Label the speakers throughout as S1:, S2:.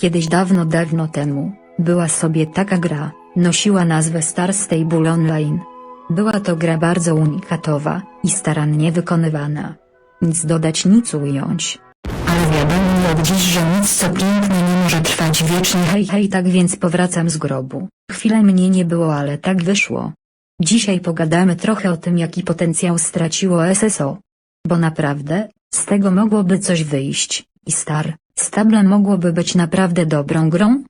S1: Kiedyś dawno dawno temu, była sobie taka gra, nosiła nazwę Star Stable Online. Była to gra bardzo unikatowa i starannie wykonywana. Nic dodać, nic ująć. Ale wiadomo mi od dziś, że nic co piękne nie może trwać wiecznie. Hej, tak więc powracam z grobu. Chwilę mnie nie było, ale tak wyszło. Dzisiaj pogadamy trochę o tym, jaki potencjał straciło SSO. Bo naprawdę, z tego mogłoby coś wyjść, i Star Stable mogłoby być naprawdę dobrą grą?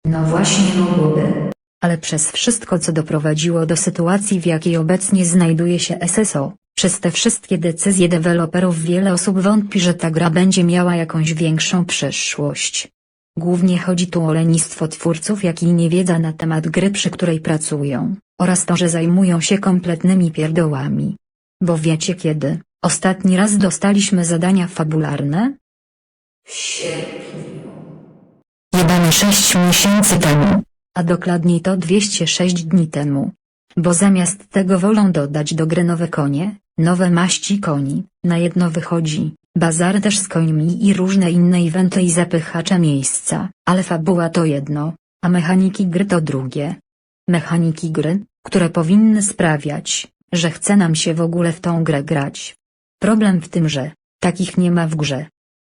S1: No właśnie mogłoby. Ale przez wszystko, co doprowadziło do sytuacji, w jakiej obecnie znajduje się SSO, przez te wszystkie decyzje deweloperów, wiele osób wątpi, że ta gra będzie miała jakąś większą przyszłość. Głównie chodzi tu o lenistwo twórców, jak i niewiedza na temat gry, przy której pracują, oraz to, że zajmują się kompletnymi pierdołami. Bo wiecie kiedy ostatni raz dostaliśmy zadania fabularne? W sierpniu. Jebany 6 miesięcy temu. A dokładniej to 206 dni temu. Bo zamiast tego wolą dodać do gry nowe konie, nowe maści koni, na jedno wychodzi bazar też z końmi i różne inne eventy i zapychacze miejsca, ale fabuła to jedno, a mechaniki gry to drugie. Mechaniki gry, które powinny sprawiać, że chce nam się w ogóle w tą grę grać. Problem w tym, że takich nie ma w grze.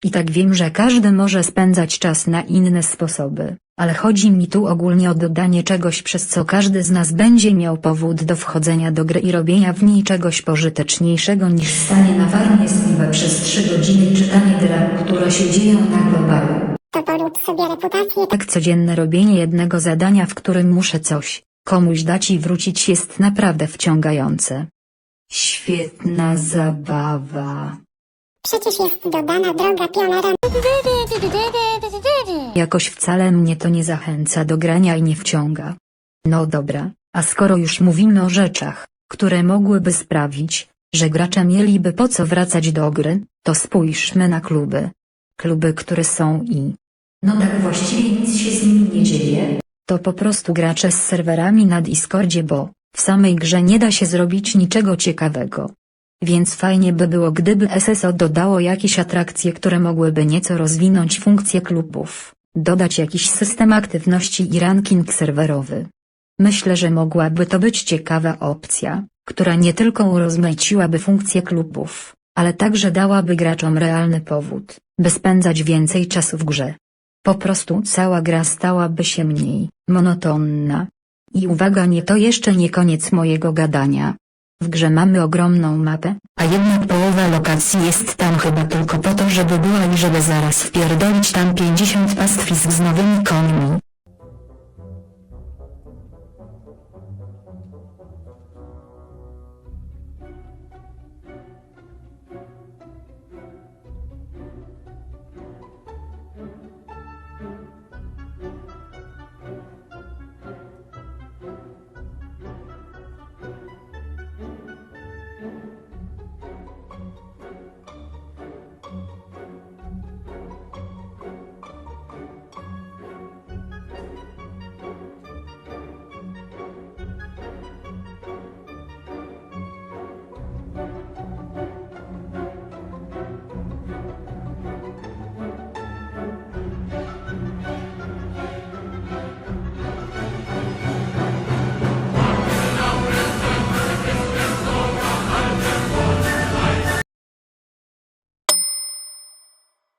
S1: I tak wiem, że każdy może spędzać czas na inne sposoby, ale chodzi mi tu ogólnie o dodanie czegoś, przez co każdy z nas będzie miał powód do wchodzenia do gry i robienia w niej czegoś pożyteczniejszego niż stanie na warnie z przez 3 godziny i czytanie drap, które się dzieją na globalu.
S2: To polub sobie reputację.
S1: Tak codzienne robienie jednego zadania, w którym muszę coś komuś dać i wrócić, jest naprawdę wciągające. Świetna zabawa.
S2: Przecież jest dodana droga pionera.
S1: Jakoś wcale mnie to nie zachęca do grania i nie wciąga. No dobra, a skoro już mówimy o rzeczach, które mogłyby sprawić, że gracze mieliby po co wracać do gry, to spójrzmy na kluby. Kluby, które są i... no tak właściwie nic się z nimi nie dzieje. To po prostu gracze z serwerami na Discordzie, bo w samej grze nie da się zrobić niczego ciekawego. Więc fajnie by było, gdyby SSO dodało jakieś atrakcje, które mogłyby nieco rozwinąć funkcje klubów, dodać jakiś system aktywności i ranking serwerowy. Myślę, że mogłaby to być ciekawa opcja, która nie tylko urozmaiciłaby funkcje klubów, ale także dałaby graczom realny powód, by spędzać więcej czasu w grze. Po prostu cała gra stałaby się mniej monotonna. I uwaga, nie, to jeszcze nie koniec mojego gadania. W grze mamy ogromną mapę, a jednak połowa lokacji jest tam chyba tylko po to, żeby była i żeby zaraz wpierdolić tam 50 pastwisk z nowymi końmi.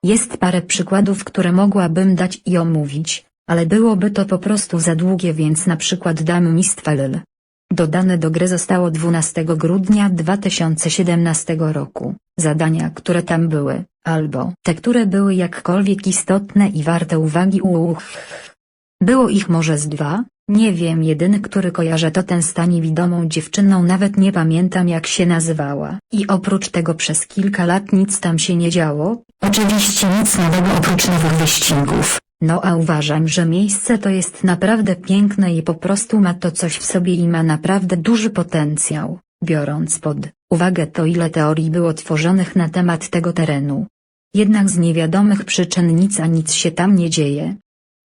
S1: Jest parę przykładów, które mogłabym dać i omówić, ale byłoby to po prostu za długie, więc na przykład dam Mistfall. Dodane do gry zostało 12 grudnia 2017 roku. Zadania, które tam były, albo te, które były jakkolwiek istotne i warte uwagi. Było ich może z 2, nie wiem, jedyny, który kojarzę, to ten z ta niewidomą dziewczyną, nawet nie pamiętam jak się nazywała. I oprócz tego przez kilka lat nic tam się nie działo, oczywiście nic nowego oprócz nowych wyścigów. No a uważam, że miejsce to jest naprawdę piękne i po prostu ma to coś w sobie i ma naprawdę duży potencjał, biorąc pod uwagę to, ile teorii było tworzonych na temat tego terenu. Jednak z niewiadomych przyczyn nic się tam nie dzieje.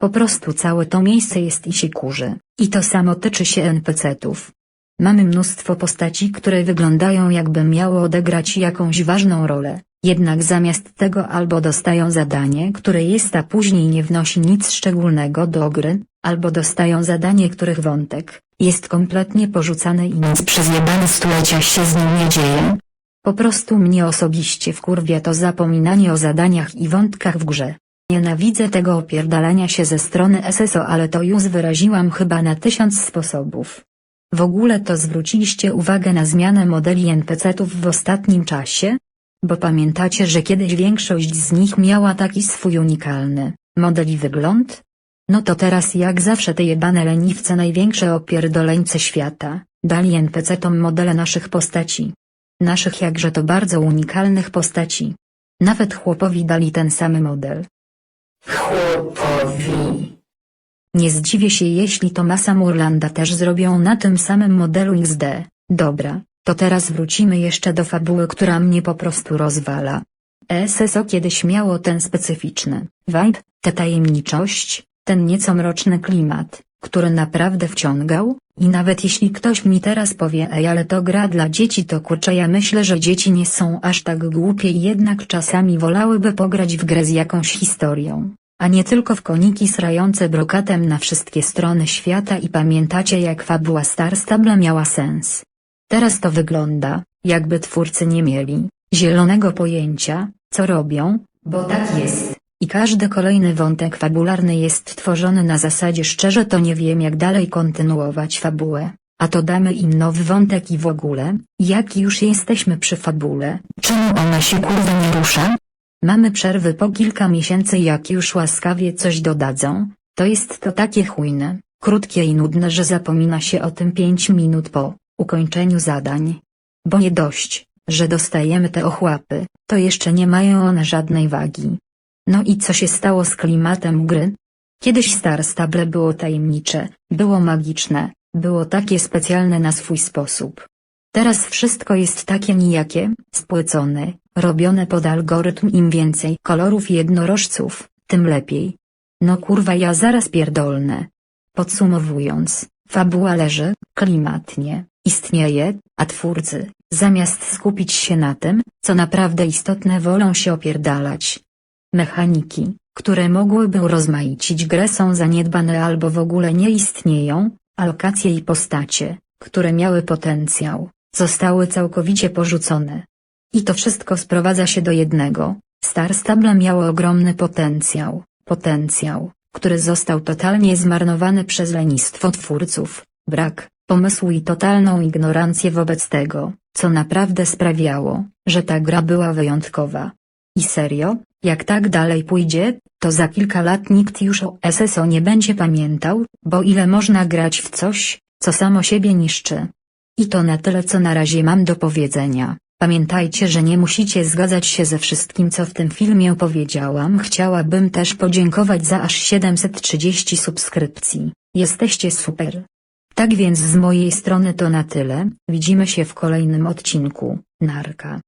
S1: Po prostu całe to miejsce jest i się kurzy, i to samo tyczy się NPC-tów. Mamy mnóstwo postaci, które wyglądają jakby miały odegrać jakąś ważną rolę, Jednak zamiast tego albo dostają zadanie, które jest a później nie wnosi nic szczególnego do gry, albo dostają zadanie, których wątek jest kompletnie porzucany i nic przez jebane stulecia się z nim nie dzieje. Po prostu mnie osobiście wkurwia to zapominanie o zadaniach i wątkach w grze. Nienawidzę tego opierdalania się ze strony SSO, ale to już wyraziłam chyba na 1000 sposobów. W ogóle to zwróciliście uwagę na zmianę modeli NPC-ów w ostatnim czasie? Bo pamiętacie, że kiedyś większość z nich miała taki swój unikalny model i wygląd? No to teraz jak zawsze te jebane leniwce, największe opierdoleńce świata, dali NPC-tom modele naszych postaci. Naszych jakże to bardzo unikalnych postaci. Nawet chłopowi dali ten sam model. Chłopowi. Nie zdziwię się, jeśli Thomasa Morlanda też zrobią na tym samym modelu XD. Dobra, to teraz wrócimy jeszcze do fabuły, która mnie po prostu rozwala. SSO kiedyś miało ten specyficzny vibe, tę tajemniczość, ten nieco mroczny klimat, który naprawdę wciągał, i nawet jeśli ktoś mi teraz powie: ej, ale to gra dla dzieci, to kurczę, ja myślę, że dzieci nie są aż tak głupie i jednak czasami wolałyby pograć w grę z jakąś historią, a nie tylko w koniki srające brokatem na wszystkie strony świata. I pamiętacie, jak fabuła Star Stable miała sens? Teraz to wygląda, jakby twórcy nie mieli zielonego pojęcia, co robią, bo tak jest. I każdy kolejny wątek fabularny jest tworzony na zasadzie: szczerze to nie wiem, jak dalej kontynuować fabułę, a to damy im nowy wątek i w ogóle, jak już jesteśmy przy fabule, czemu ona się kurwa nie rusza? Mamy przerwy po kilka miesięcy, jak już łaskawie coś dodadzą, to jest to takie chujne, krótkie i nudne, że zapomina się o tym 5 minut po ukończeniu zadań. Bo nie dość, że dostajemy te ochłapy, to jeszcze nie mają one żadnej wagi. No i co się stało z klimatem gry? Kiedyś Star Stable było tajemnicze, było magiczne, było takie specjalne na swój sposób. Teraz wszystko jest takie nijakie, spłycone, robione pod algorytm. Im więcej kolorów i jednorożców, tym lepiej. No kurwa, ja zaraz pierdolnę. Podsumowując, fabuła leży, klimat nie istnieje, a twórcy, zamiast skupić się na tym, co naprawdę istotne, wolą się opierdalać. Mechaniki, które mogłyby urozmaicić grę, są zaniedbane albo w ogóle nie istnieją, a lokacje i postacie, które miały potencjał, zostały całkowicie porzucone. I to wszystko sprowadza się do jednego: Star Stable miało ogromny potencjał, który został totalnie zmarnowany przez lenistwo twórców, brak pomysłu i totalną ignorancję wobec tego, co naprawdę sprawiało, że ta gra była wyjątkowa. I serio, jak tak dalej pójdzie, to za kilka lat nikt już o SSO nie będzie pamiętał, bo ile można grać w coś, co samo siebie niszczy. I to na tyle, co na razie mam do powiedzenia. Pamiętajcie, że nie musicie zgadzać się ze wszystkim, co w tym filmie powiedziałam. Chciałabym też podziękować za aż 730 subskrypcji. Jesteście super. Tak więc z mojej strony to na tyle, widzimy się w kolejnym odcinku. Narka.